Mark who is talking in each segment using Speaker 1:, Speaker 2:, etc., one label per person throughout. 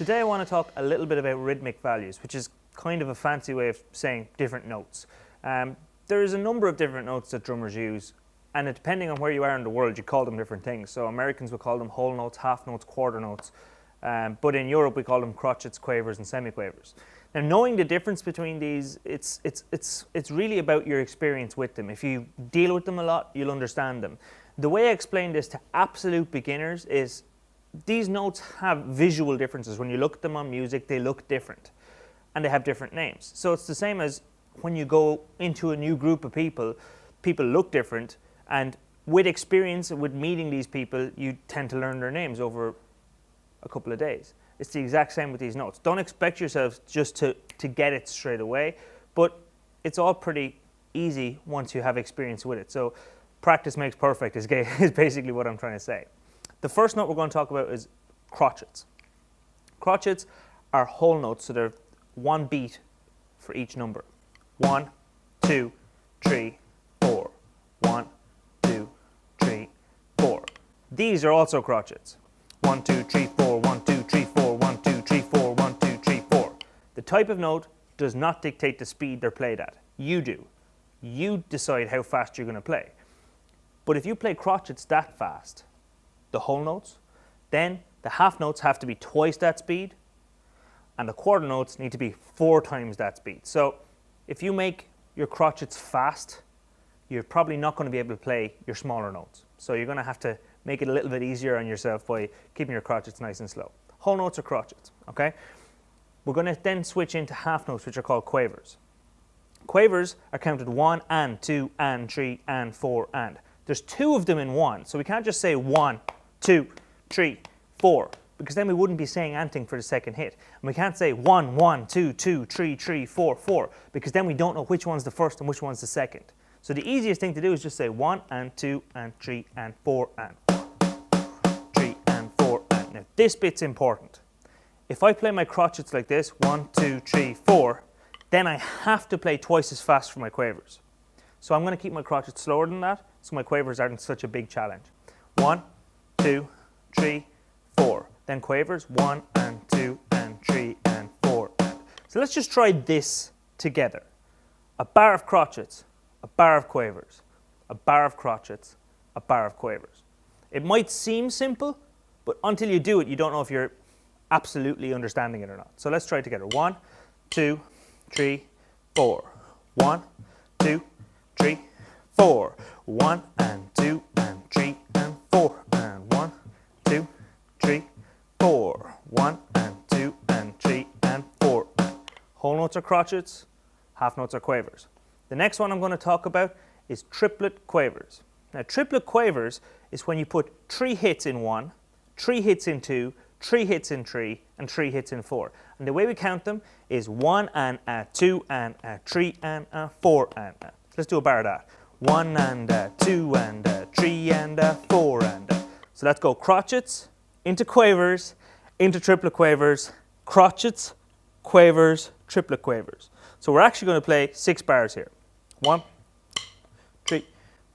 Speaker 1: Today I want to talk a little bit about rhythmic values, which is kind of a fancy way of saying different notes. There is a number of different notes that drummers use, and depending on where you are in the world, you call them different things. So Americans would call them whole notes, half notes, quarter notes, but in Europe we call them crotchets, quavers, and semi-quavers. Now, knowing the difference between these, it's really about your experience with them. If you deal with them a lot, you'll understand them. The way I explain this to absolute beginners is these notes have visual differences. When you look at them on music, they look different, and they have different names. So it's the same as when you go into a new group of people, people look different, and with experience, with meeting these people, you tend to learn their names over a couple of days. It's the exact same with these notes. Don't expect yourself just to get it straight away, but it's all pretty easy once you have experience with it. So practice makes perfect is basically what I'm trying to say. The first note we're going to talk about is crotchets. Crotchets are whole notes, so they're one beat for each number. 1, 2, 3, 4. 1, 2, 3, 4. These are also crotchets. 1, 2, 3, 4, 1, 2, 3, 4, 1, 2, 3, 4, 1, 2, 3, 4. The type of note does not dictate the speed they're played at. You do. You decide how fast you're going to play. But if you play crotchets that fast, the whole notes, then the half notes have to be twice that speed, and the quarter notes need to be 4 times that speed. So if you make your crotchets fast, you're probably not going to be able to play your smaller notes. So you're going to have to make it a little bit easier on yourself by keeping your crotchets nice and slow. Whole notes are crotchets, okay? We're going to then switch into half notes, which are called quavers. Quavers are counted 1 and 2 and 3 and 4 and. There's 2 of them in one, so we can't just say 1, 2, 3, 4, because then we wouldn't be saying anything for the second hit. And we can't say 1, 1, 2, 2, 3, 3, 4, 4, because then we don't know which one's the first and which one's the second. So the easiest thing to do is just say 1 and 2 and 3 and 4 and 3 and 4 and. Now this bit's important. If I play my crotchets like this, 1, 2, 3, 4, then I have to play twice as fast for my quavers. So I'm going to keep my crotchets slower than that, so my quavers aren't such a big challenge. 1, 2, 3, 4. Then quavers, 1 and 2 and 3 and 4 and. So let's just try this together. A bar of crotchets, a bar of quavers, a bar of crotchets, a bar of quavers. It might seem simple, but until you do it, you don't know if you're absolutely understanding it or not. So let's try it together. 1, 2, 3, 4. 1, 2, 3, 4. 1 and 2 and 3 and 4 and 1, 2, 3, 4. 1 and 2 and 3 and 4 and. Whole notes are crotchets, half notes are quavers. The next one I'm going to talk about is triplet quavers. Now triplet quavers is when you put 3 hits in 1, 3 hits in 2, 3 hits in 3 and 3 hits in 4. And the way we count them is 1 and a 2 and a 3 and a 4 and a. Let's do a bar of that. 1 and a 2 and a 3 and a 4 and a. So let's go crotchets into quavers, into triplet quavers, crotchets, quavers, triplet quavers. So we're actually going to play 6 bars here. 1, 3,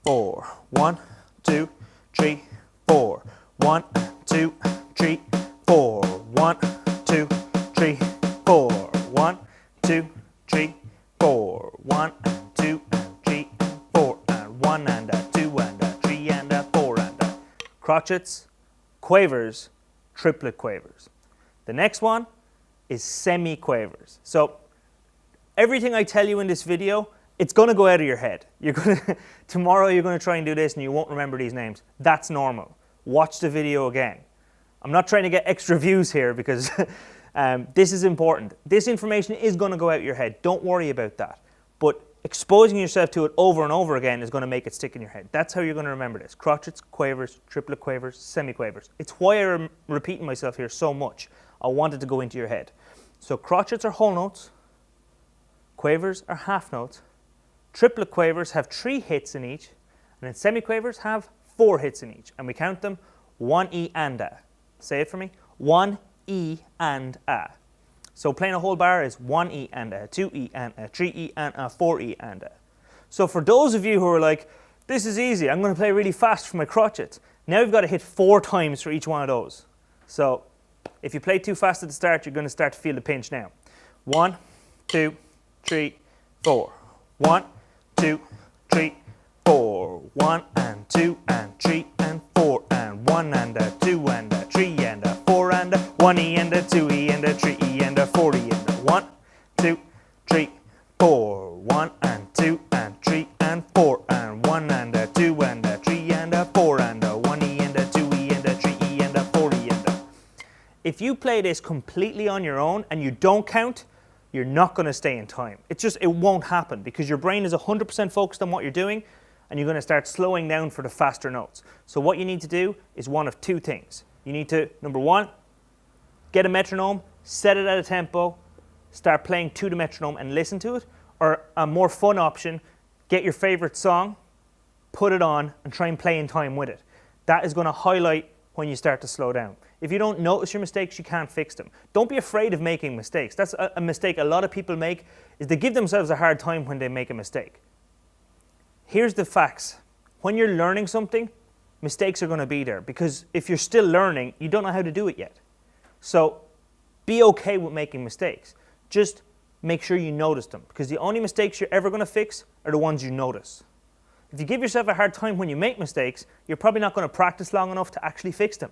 Speaker 1: 4. 1, 2, 3, 4. 1, 2, 3, 4. 1, 2, 3, 4. 1, 2, 3, 4. 1 and 2 and 3 and 4 and 1 and a 2 and a 3 and a 4 and a. Crotchets, quavers, triplet quavers. The next one is semi-quavers. So everything I tell you in this video, it's going to go out of your head. Tomorrow you're going to try and do this and you won't remember these names. That's normal. Watch the video again. I'm not trying to get extra views here because this is important. This information is going to go out your head. Don't worry about that. But exposing yourself to it over and over again is going to make it stick in your head. That's how you're going to remember this. Crotchets, quavers, triplet quavers, semi-quavers. It's why I'm repeating myself here so much. I want it to go into your head. So crotchets are whole notes. Quavers are half notes. Triplet quavers have 3 hits in each. And then semi-quavers have 4 hits in each. And we count them 1 E and A. Say it for me. 1 E and A. So playing a whole bar is 1 E and A, 2 E and A, 3 E and A, 4 E and A. So for those of you who are like, this is easy, I'm going to play really fast for my crotchets. Now we've got to hit 4 times for each one of those. So If you play too fast at the start, you're going to start to feel the pinch now. 1, 2, 3, 4. 1, 2, 3, 4. 1 and 2 and 3 and 4 and 1 and a 2 and a 3 and a 4 and a 1E and a 2E and a 3E and a 4E and a 1, 2, 3, 4. 1 and 2 and 3 and 4 and 1 and a 2 and a 3 and a 4 and a 1E and a 2E and a 3E and a 4E and a. If you play this completely on your own and you don't count, you're not going to stay in time. It won't happen because your brain is 100% focused on what you're doing and you're going to start slowing down for the faster notes. So what you need to do is one of two things. You need to, number one, get a metronome, set it at a tempo, start playing to the metronome and listen to it. Or a more fun option, get your favorite song, put it on and try and play in time with it. That is going to highlight when you start to slow down. If you don't notice your mistakes, you can't fix them. Don't be afraid of making mistakes. That's a mistake a lot of people make, is they give themselves a hard time when they make a mistake. Here's the facts. When you're learning something, mistakes are going to be there because if you're still learning, you don't know how to do it yet. So be okay with making mistakes. Just make sure you notice them because the only mistakes you're ever going to fix are the ones you notice. If you give yourself a hard time when you make mistakes, you're probably not going to practice long enough to actually fix them.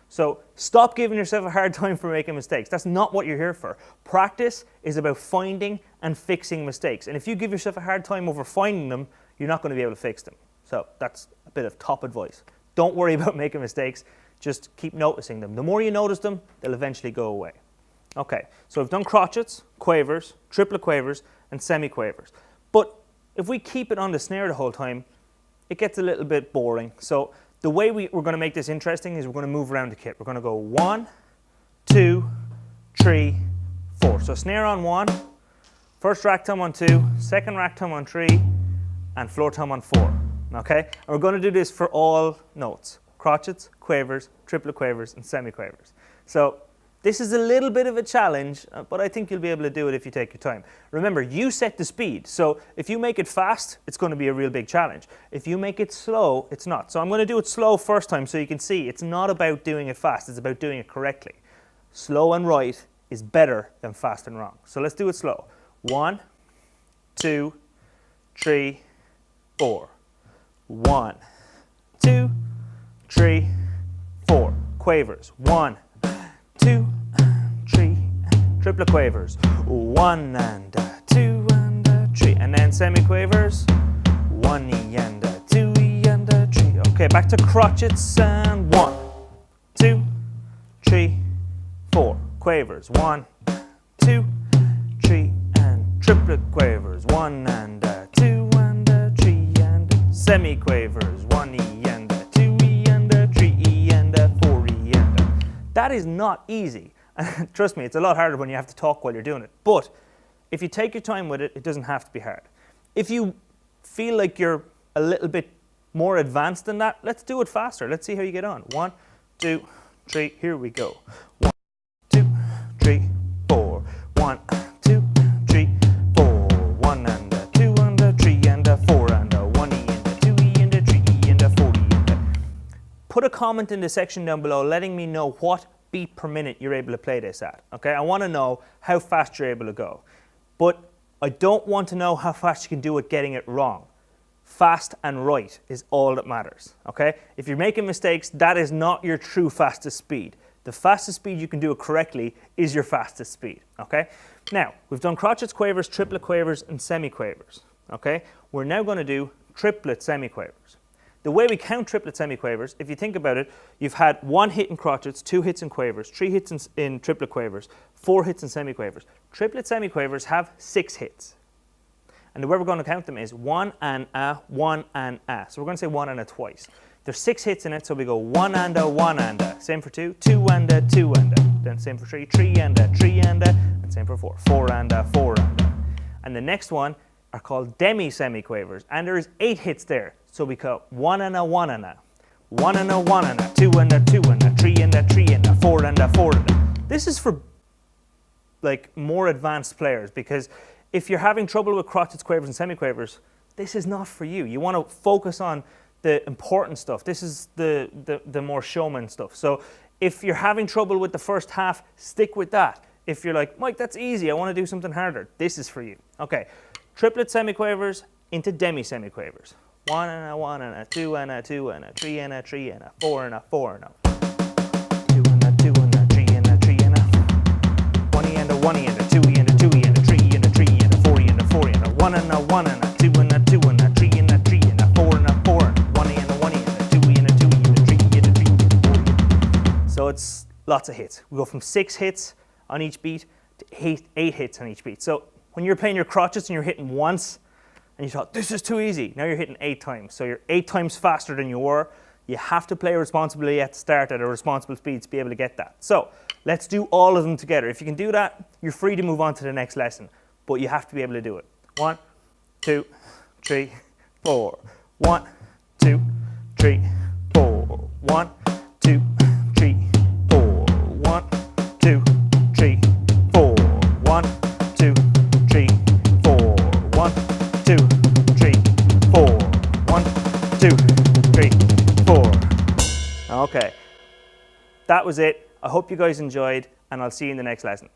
Speaker 1: So stop giving yourself a hard time for making mistakes. That's not what you're here for. Practice is about finding and fixing mistakes. And if you give yourself a hard time over finding them, you're not going to be able to fix them. So that's a bit of top advice. Don't worry about making mistakes. Just keep noticing them. The more you notice them, they'll eventually go away. Okay, so we've done crotchets, quavers, triplet quavers, and semi-quavers. But if we keep it on the snare the whole time, it gets a little bit boring. So the way we're going to make this interesting is we're going to move around the kit. We're going to go 1, 2, 3, 4. So snare on 1, first rack tom on 2, second rack tom on 3, and floor tom on 4. Okay? And we're going to do this for all notes. Crotchets, quavers, triplet quavers, and semi-quavers. So this is a little bit of a challenge, but I think you'll be able to do it if you take your time. Remember, you set the speed. So if you make it fast, it's going to be a real big challenge. If you make it slow, it's not. So I'm going to do it slow first time so you can see it's not about doing it fast. It's about doing it correctly. Slow and right is better than fast and wrong. So let's do it slow. 1, 2, 3, 4. 1, 2, 3, 4. Quavers. 1, 2, 3, triplet quavers. 1 and 2 and 3. And then semi-quavers. 1E and 2E and 3. Okay, back to crotchets and 1, 2, 3, 4. Quavers. 1, 2, 3 and triplet quavers. 1 and 2 and 3 and semi-quavers. 1E and 2E and 3E and 4E and that is not easy. Trust me, it's a lot harder when you have to talk while you're doing it. But if you take your time with it, it doesn't have to be hard. If you feel like you're a little bit more advanced than that, let's do it faster. Let's see how you get on. 1, 2, 3, here we go. 1, 2, 3, 4. 1, 2, 3, 4. 1 and 2 and 3 and 4 and 1E and 2E and 3E and 4E and put a comment in the section down below letting me know what beat per minute you're able to play this at. Okay, I want to know how fast you're able to go. But I don't want to know how fast you can do it getting it wrong. Fast and right is all that matters. Okay, if you're making mistakes, that is not your true fastest speed. The fastest speed you can do it correctly is your fastest speed. Okay, now we've done crotchets, quavers, triplet quavers, and semi-quavers. Okay, we're now going to do triplet semiquavers. The way we count triplet semiquavers, if you think about it, you've had 1 hit in crotchets, 2 hits in quavers, 3 hits in triplet quavers, 4 hits in semiquavers. Triplet semiquavers have 6 hits. And the way we're going to count them is 1 and a, 1 and a. So we're going to say 1 and a twice. There's 6 hits in it, so we go 1 and a, 1 and a. Same for 2, 2 and a, 2 and a. Then same for 3, 3 and a, 3 and a. And same for 4, 4 and a, 4 and a. And the next one are called demi-semiquavers. And there's 8 hits there. So we go 1 and a, 1 and a. 1 and a, 1 and a. 2 and a, 2 and a. 3 and a, 3 and a. 4 and a, 4 and a. This is for like more advanced players, because if you're having trouble with crotchets, quavers, and semiquavers, this is not for you. You want to focus on the important stuff. This is the more showman stuff. So If you're having trouble with the first half, stick with that. If you're like, Mike, that's easy, I want to do something harder, this is for you. Okay, triplet semiquavers into demi-semiquavers. 1 and a 1 and a 2 and a 2 and a 3 and a 3 and a 4 and a 4 and a 2 and a 2 and a 3 and a 3 and a 1 and a 1 and a 2 and a 2 and a 3 and a 3 and a 4 and a 4 and a 1 and a 1 and a 2 and a 2 and a 3 and a 3 and a 4 and a 4 and a 1 and a 1 and a 2 and a 2 and a 3 and a 3 and a 4. So it's lots of hits. We go from 6 hits on each beat to 8 hits on each beat. So when you're playing your crotchets and you're hitting once and you thought, this is too easy, now you're hitting 8 times. So you're 8 times faster than you were. You have to play responsibly at the start at a responsible speed to be able to get that. So let's do all of them together. If you can do that, you're free to move on to the next lesson, but you have to be able to do it. 1, 2, 3, 4. 1, 2, 3, 4. 1, 2, 3, 4. 1, 2, 3, 4. 1, 2, 3, 4. 1, 2, 3, 4. 1, 2, 3, 4. Okay, that was it. I hope you guys enjoyed, and I'll see you in the next lesson.